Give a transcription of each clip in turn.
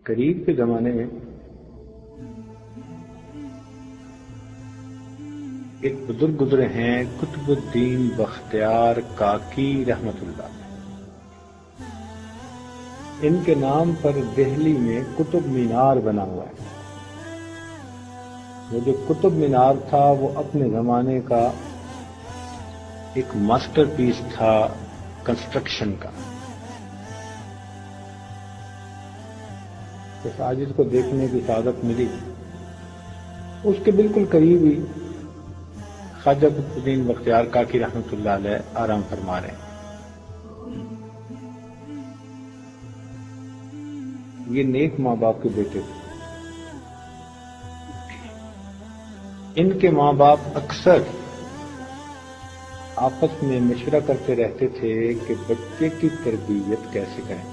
قریب کے زمانے میں ایک بزرگ گزرے ہیں قطب الدین بختیار کاکی رحمت اللہ. ان کے نام پر دہلی میں قطب مینار بنا ہوا ہے. وہ جو قطب مینار تھا وہ اپنے زمانے کا ایک ماسٹر پیس تھا کنسٹرکشن کا. جیسے آج اس کو دیکھنے کی سعادت ملی، اس کے بالکل قریب ہی خواجہ قطب الدین بختیار کاکی رحمت اللہ علیہ آرام فرما رہے ہیں. یہ نیک ماں باپ کے بیٹے تھے. ان کے ماں باپ اکثر آپس میں مشورہ کرتے رہتے تھے کہ بچے کی تربیت کیسے کریں.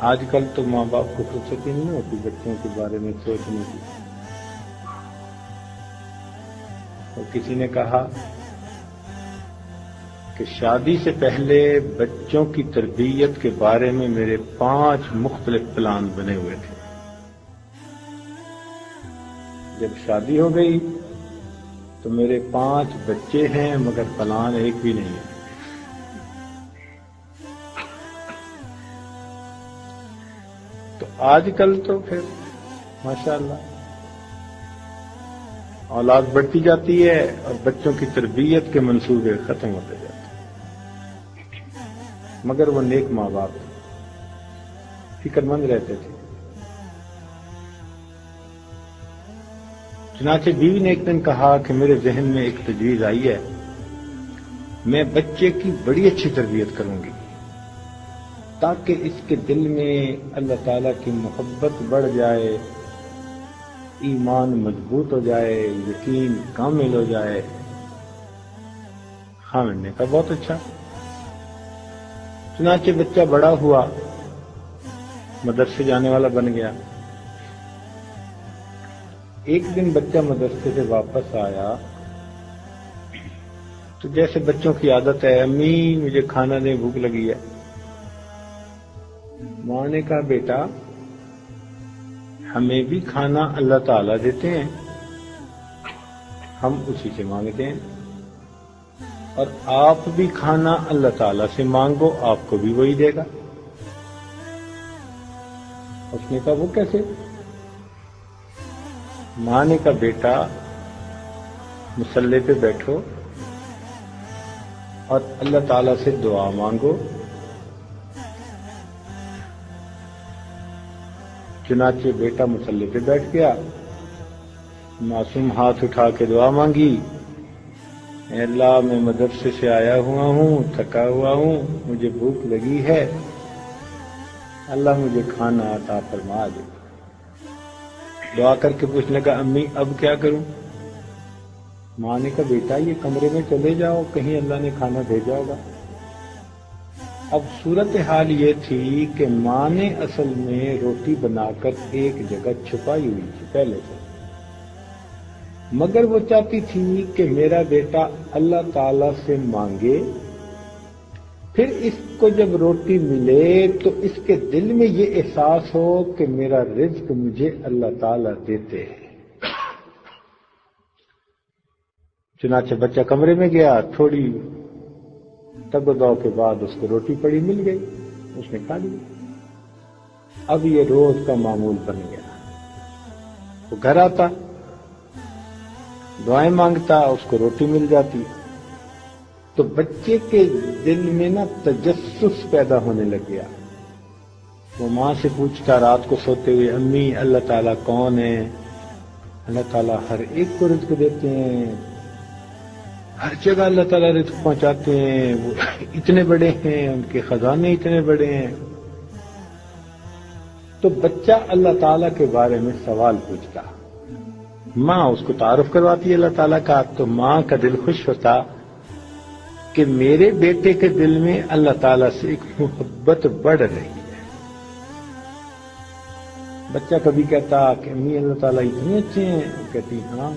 آج کل تو ماں باپ کو فرصت ہی نہیں ہوتی بچوں کے بارے میں سوچنے کی. اور کسی نے کہا کہ شادی سے پہلے بچوں کی تربیت کے بارے میں میرے 5 مختلف پلان بنے ہوئے تھے. جب شادی ہو گئی تو میرے 5 بچے ہیں مگر پلان ایک بھی نہیں ہے. تو آج کل تو پھر ماشاءاللہ اولاد بڑھتی جاتی ہے اور بچوں کی تربیت کے منصوبے ختم ہوتے جاتے ہیں. مگر وہ نیک ماں باپ فکر مند رہتے تھے. چنانچہ بیوی نے ایک دن کہا کہ میرے ذہن میں ایک تجویز آئی ہے، میں بچے کی بڑی اچھی تربیت کروں گی تاکہ اس کے دل میں اللہ تعالیٰ کی محبت بڑھ جائے، ایمان مضبوط ہو جائے، یقین کامل ہو جائے. خامد نے کہا بہت اچھا. چنانچہ بچہ بڑا ہوا، مدرسے جانے والا بن گیا. ایک دن بچہ مدرسے سے واپس آیا تو جیسے بچوں کی عادت ہے، امی مجھے کھانا دیں، بھوک لگی ہے. ماں نے کہا بیٹا ہمیں بھی کھانا اللہ تعالیٰ دیتے ہیں، ہم اسی سے مانگتے ہیں، اور آپ بھی کھانا اللہ تعالیٰ سے مانگو، آپ کو بھی وہی دے گا. اس نے کہا وہ کیسے؟ ماں نے کہا بیٹا مصلی پہ بیٹھو اور اللہ تعالیٰ سے دعا مانگو. چنانچہ بیٹا مصلی پہ بیٹھ گیا، معصوم ہاتھ اٹھا کے دعا مانگی، اے اللہ میں مدرسے سے آیا ہوا ہوں، تھکا ہوا ہوں، مجھے بھوک لگی ہے، اللہ مجھے کھانا عطا فرما دے. دعا کر کے پوچھنے کا امی اب کیا کروں؟ ماں نے کہا بیٹا یہ کمرے میں چلے جاؤ، کہیں اللہ نے کھانا بھیجا ہوگا. اب صورتحال یہ تھی کہ ماں نے اصل میں روٹی بنا کر ایک جگہ چھپائی ہوئی تھی پہلے سے، مگر وہ چاہتی تھی کہ میرا بیٹا اللہ تعالی سے مانگے، پھر اس کو جب روٹی ملے تو اس کے دل میں یہ احساس ہو کہ میرا رزق مجھے اللہ تعالی دیتے ہیں. چنانچہ بچہ کمرے میں گیا، تھوڑی تگ و دو کے بعد اس کو روٹی پڑی مل گئی، اس نے کھا لی. اب یہ روز کا معمول بن گیا. وہ گھر آتا، دعائیں مانگتا، اس کو روٹی مل جاتی. تو بچے کے دل میں نا تجسس پیدا ہونے لگ گیا. وہ ماں سے پوچھتا رات کو سوتے ہوئے، امی اللہ تعالیٰ کون ہے؟ اللہ تعالیٰ ہر ایک کو رزق دیتے ہیں، ہر جگہ اللہ تعالیٰ رزق پہنچاتے ہیں، وہ اتنے بڑے ہیں، ان کے خزانے اتنے بڑے ہیں. تو بچہ اللہ تعالیٰ کے بارے میں سوال پوچھتا، ماں اس کو تعارف کرواتی ہے اللہ تعالیٰ کا، تو ماں کا دل خوش ہوتا کہ میرے بیٹے کے دل میں اللہ تعالیٰ سے ایک محبت بڑھ رہی ہے. بچہ کبھی کہتا کہ امی اللہ تعالیٰ اتنے اچھے ہیں، وہ کہتی ہاں.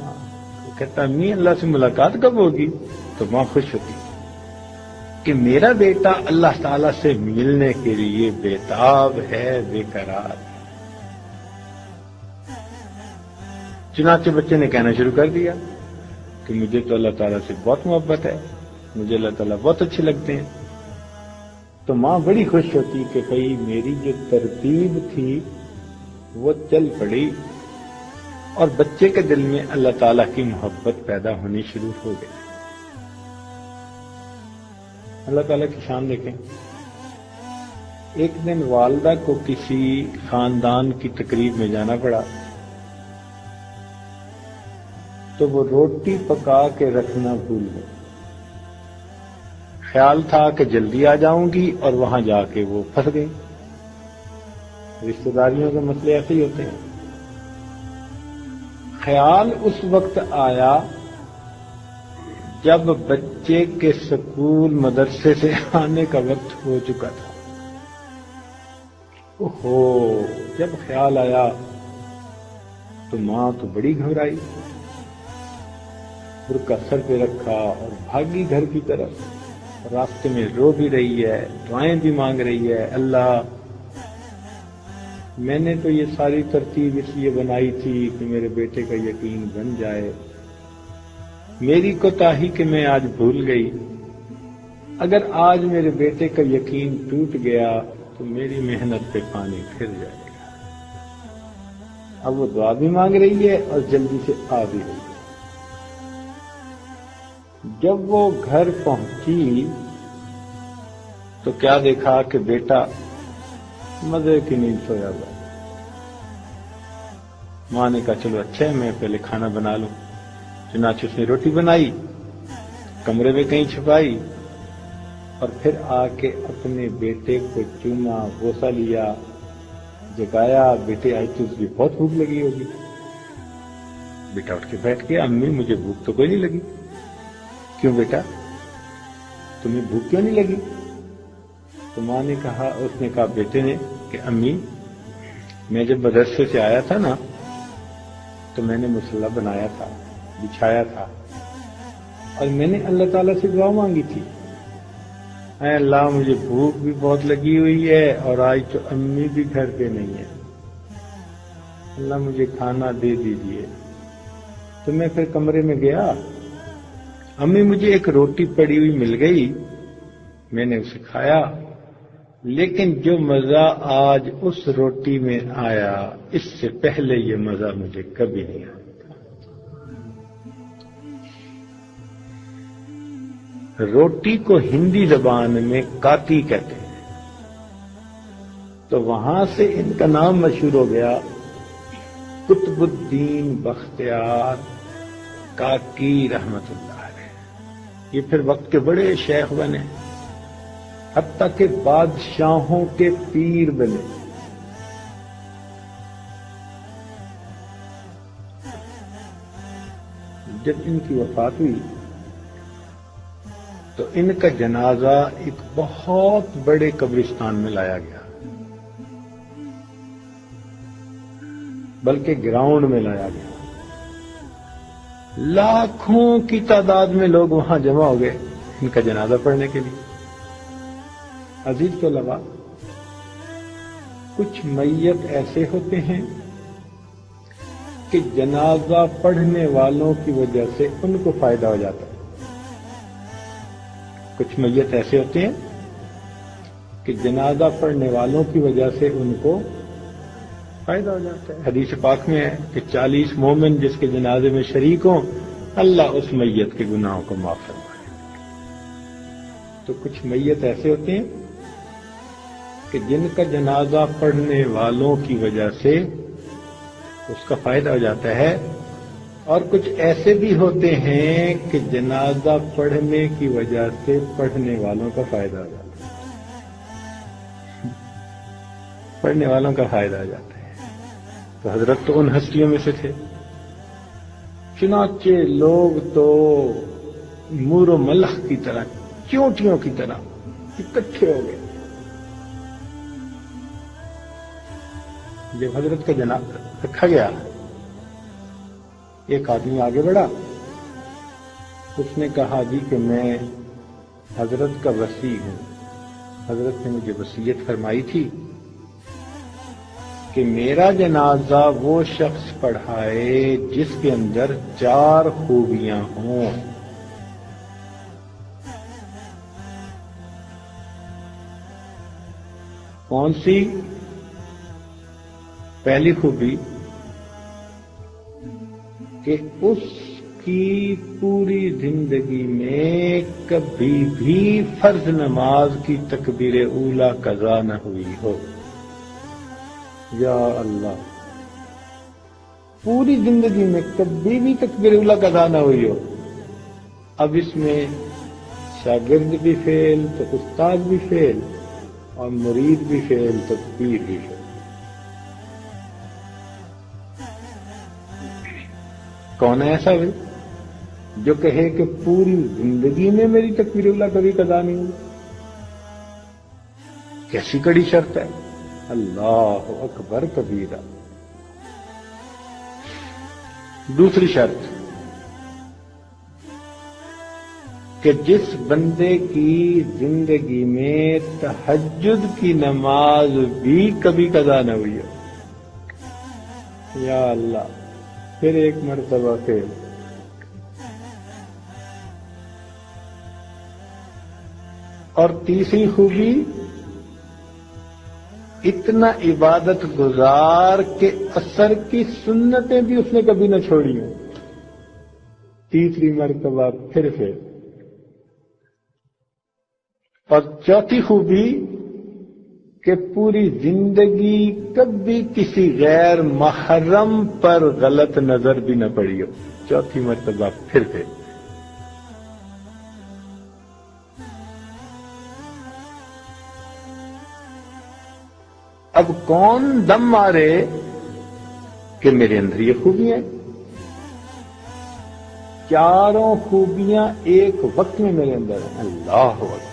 وہ کہتا امی اللہ سے ملاقات کب ہوگی؟ تو ماں خوش ہوتی. کہ میرا بیٹا اللہ تعالی سے ملنے کے لیے بےتاب ہے، بے قرار ہے۔ چنانچہ بچے نے کہنا شروع کر دیا کہ مجھے تو اللہ تعالیٰ سے بہت محبت ہے، مجھے اللہ تعالیٰ بہت اچھے لگتے ہیں۔ تو ماں بڑی خوش ہوتی کہ بھئی میری جو ترتیب تھی وہ چل پڑی، اور بچے کے دل میں اللہ تعالیٰ کی محبت پیدا ہونی شروع ہو گئی۔ اللہ تعالیٰ کی شان دیکھیں، ایک دن والدہ کو کسی خاندان کی تقریب میں جانا پڑا، تو وہ روٹی پکا کے رکھنا بھول گئی۔ خیال تھا کہ جلدی آ جاؤں گی، اور وہاں جا کے وہ پھنس گئی۔ رشتہ داریوں کے مسئلے ایسے ہی ہوتے ہیں۔ خیال اس وقت آیا جب بچے کے سکول مدرسے سے آنے کا وقت ہو چکا تھا۔ اوہو، جب خیال آیا تو ماں تو بڑی گھبرائی، برقع سر پہ رکھا اور بھاگی گھر کی طرف۔ راستے میں رو بھی رہی ہے، دعائیں بھی مانگ رہی ہے، اللہ میں نے تو یہ ساری ترتیب اس لیے بنائی تھی کہ میرے بیٹے کا یقین بن جائے، میری کوتاہی کہ میں آج بھول گئی، اگر آج میرے بیٹے کا یقین ٹوٹ گیا تو میری محنت پہ پانی پھر جائے گا۔ اب وہ دعا بھی مانگ رہی ہے اور جلدی سے آ بھی رہی ہے۔ جب وہ گھر پہنچی تو کیا دیکھا کہ بیٹا مزے کی نیند سویا ہوا۔ ماں نے کہا چلو اچھا ہے، میں پہلے کھانا بنا لوں۔ چنانچہ اس نے روٹی بنائی، کمرے میں کہیں چھپائی، اور پھر آ کے اپنے بیٹے کو چوما، بوسہ لیا، جگایا، بیٹے آج تجھے بہت بھوک لگی ہوگی۔ بیٹا اٹھ کے بیٹھ گیا، امی مجھے بھوک تو کوئی نہیں لگی۔ کیوں بیٹا، تمہیں بھوک کیوں نہیں لگی؟ تو ماں نے کہا، اس نے کہا بیٹے نے کہ امی میں جب مدرسے سے آیا تھا نا تو میں نے مصلی بنایا تھا، بچھایا تھا، اور میں نے اللہ تعالیٰ سے دعا مانگی تھی، اے اللہ مجھے بھوک بھی بہت لگی ہوئی ہے اور آج تو امی بھی گھر پہ نہیں ہے، اللہ مجھے کھانا دے دیجئے۔ تو میں پھر کمرے میں گیا، امی مجھے ایک روٹی پڑی ہوئی مل گئی، میں نے اسے کھایا، لیکن جو مزہ آج اس روٹی میں آیا اس سے پہلے یہ مزہ مجھے کبھی نہیں آیا۔ روٹی کو ہندی زبان میں کاتی کہتے ہیں، تو وہاں سے ان کا نام مشہور ہو گیا، قطب الدین بختیار کاکی رحمت اللہ علیہ۔ یہ پھر وقت کے بڑے شیخ بنے، حتیٰ کہ بادشاہوں کے پیر بنے۔ جب ان کی وفات ہوئی تو ان کا جنازہ ایک بہت بڑے قبرستان میں لایا گیا، بلکہ گراؤنڈ میں لایا گیا۔ لاکھوں کی تعداد میں لوگ وہاں جمع ہو گئے ان کا جنازہ پڑھنے کے لیے۔ عزیز کے علاوہ کچھ میت ایسے ہوتے ہیں کہ جنازہ پڑھنے والوں کی وجہ سے ان کو فائدہ ہو جاتا ہے۔ کچھ میت ایسے ہوتے ہیں کہ جنازہ پڑھنے والوں کی وجہ سے ان کو فائدہ ہو جاتا ہے۔ حدیث پاک میں ہے کہ 40 مومن جس کے جنازے میں شریک ہوں اللہ اس میت کے گناہوں کو معاف فرمائے۔ تو کچھ میت ایسے ہوتے ہیں کہ جن کا جنازہ پڑھنے والوں کی وجہ سے اس کا فائدہ ہو جاتا ہے، اور کچھ ایسے بھی ہوتے ہیں کہ جنازہ پڑھنے کی وجہ سے پڑھنے والوں کا فائدہ ہو جاتا ہے، پڑھنے والوں کا فائدہ ہو جاتا ہے۔ تو حضرت تو ان ہستیوں میں سے تھے، چنانچہ لوگ تو مور و ملخ کی طرح، چونٹیوں کی طرح اکٹھے ہو گئے۔ جب حضرت کا جنازہ رکھا گیا، ایک آدمی آگے بڑھا، اس نے کہا جی کہ میں حضرت کا وصی ہوں. حضرت نے مجھے وصیت فرمائی تھی کہ میرا جنازہ وہ شخص پڑھائے جس کے اندر 4 خوبیاں ہوں. کون سی؟ پہلی خوبی کہ اس کی پوری زندگی میں کبھی بھی فرض نماز کی تکبیر اولیٰ قضا نہ ہوئی ہو. یا اللہ، پوری زندگی میں کبھی بھی تکبیر اولیٰ قضا نہ ہوئی ہو. اب اس میں شاگرد بھی فیل تو استاد بھی فیل، اور مرید بھی فیل تو پیر بھی فیل. کون ہے ایسا بھی جو کہے کہ پوری زندگی میں میری تکبیر اولیٰ کبھی قضا نہیں ہوئی؟ کیسی کڑی شرط ہے. اللہ اکبر کبیرہ. دوسری شرط کہ جس بندے کی زندگی میں تہجد کی نماز بھی کبھی قضا نہ ہوئی ہو. یا اللہ، پھر ایک مرتبہ فیل. اور تیسری خوبی، اتنا عبادت گزار کہ عصر کی سنتیں بھی اس نے کبھی نہ چھوڑی ہوں. تیسری مرتبہ پھر فیل. اور چوتھی خوبی کہ پوری زندگی کبھی کسی غیر محرم پر غلط نظر بھی نہ پڑی ہو. چوتھی مرتبہ پھر فیل. اب کون دم مارے کہ میرے اندر یہ خوبیاں ہیں؟ چاروں خوبیاں ایک وقت میں میرے اندر ہیں. اللہ اکبر.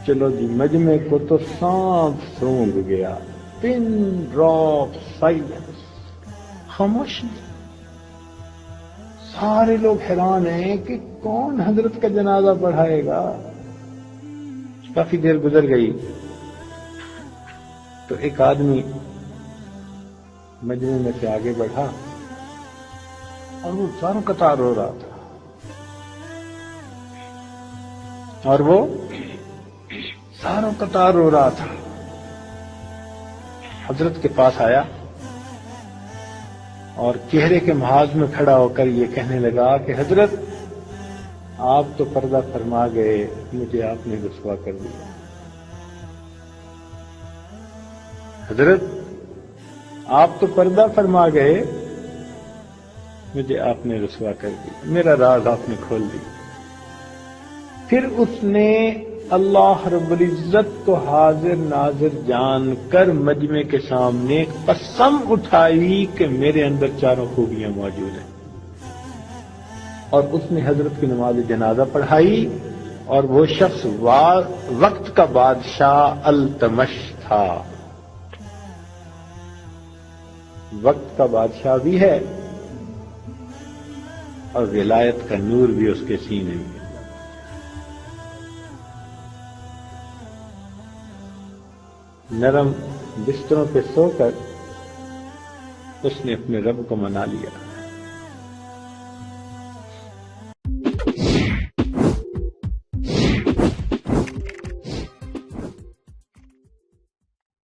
چلو جی، مجمع کو تو سانپ سونگ گیا. پن ڈراپ سائلنس، خاموشی. سارے لوگ حیران ہیں کہ کون حضرت کا جنازہ پڑھائے گا. کافی دیر گزر گئی تو ایک آدمی مجمع میں سے آگے بڑھا اور وہ چاروں قطار رو رہا تھا. اور وہ چاروں قطار رو رہا تھا. حضرت کے پاس آیا اور چہرے کے محاذ میں کھڑا ہو کر یہ کہنے لگا کہ حضرت، آپ تو پردہ فرما گئے، مجھے آپ نے رسوا کر دیا. حضرت، آپ تو پردہ فرما گئے، مجھے آپ نے رسوا کر دیا. میرا راز آپ نے کھول دیا. پھر اس نے اللہ رب العزت کو حاضر ناظر جان کر مجمع کے سامنے قسم اٹھائی کہ میرے اندر چاروں خوبیاں موجود ہیں. اور اس نے حضرت کی نماز جنازہ پڑھائی. اور وہ شخص وقت کا بادشاہ التمش تھا. وقت کا بادشاہ بھی ہے اور ولایت کا نور بھی اس کے سینے میں. نرم بستروں پہ سو کر اس نے اپنے رب کو منا لیا.